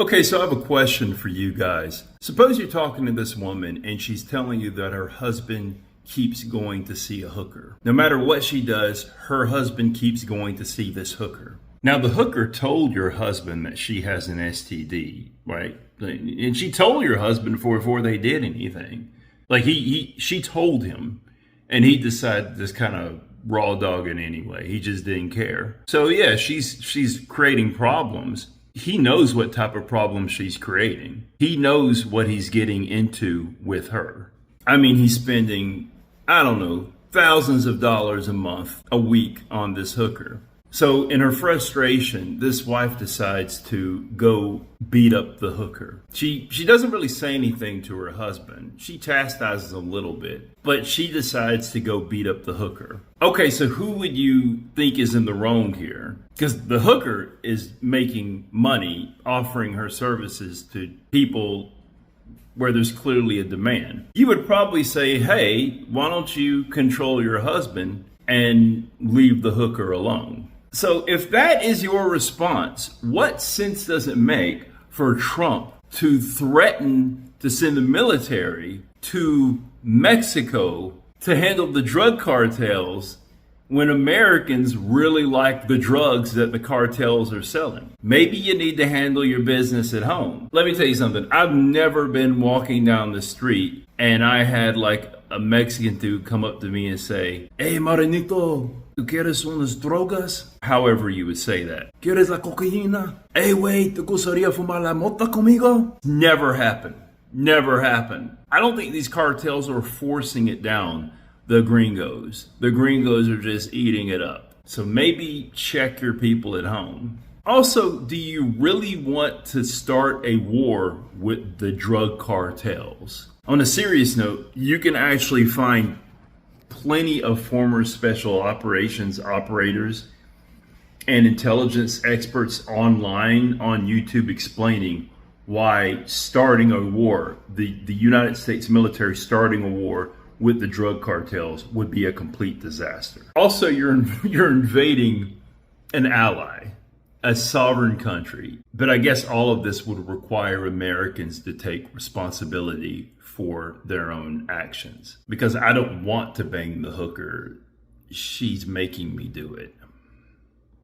Okay, so I have a question for you guys. Suppose you're talking to this woman and she's telling you that her husband keeps going to see a hooker. No matter what she does, her husband keeps going to see this hooker. Now, the hooker told your husband that she has an STD, right? And she told your husband before they did anything. Like she told him, and he decided to just kind of raw dog it anyway. He just didn't care. So yeah, she's creating problems. He knows what type of problem she's creating. He knows what he's getting into with her. I mean, he's spending, I don't know, thousands of dollars a month, a week on this hooker. So in her frustration, this wife decides to go beat up the hooker. She doesn't really say anything to her husband. She chastises a little bit, but she decides to go beat up the hooker. Okay, so who would you think is in the wrong here? Because the hooker is making money offering her services to people where there's clearly a demand. You would probably say, hey, why don't you control your husband and leave the hooker alone? So if that is your response, what sense does it make for Trump to threaten to send the military to Mexico to handle the drug cartels when Americans really like the drugs that the cartels are selling? Maybe you need to handle your business at home. Let me tell you something. I've never been walking down the street and I had like a Mexican dude come up to me and say, "Hey, Marinito, ¿tú quieres unas drogas?" However you would say that. ¿Quieres la cocaína? Hey, güey, ¿te gustaría fumar la mota conmigo? Never happened. Never happened. I don't think these cartels are forcing it down the gringos. The gringos are just eating it up. So maybe check your people at home. Also, do you really want to start a war with the drug cartels? On a serious note, you can actually find plenty of former special operations operators and intelligence experts online on YouTube explaining why starting a war, the United States military starting a war with the drug cartels would be a complete disaster. Also, you're invading an ally, a sovereign country. But I guess all of this would require Americans to take responsibility for their own actions. Because I don't want to bang the hooker. She's making me do it.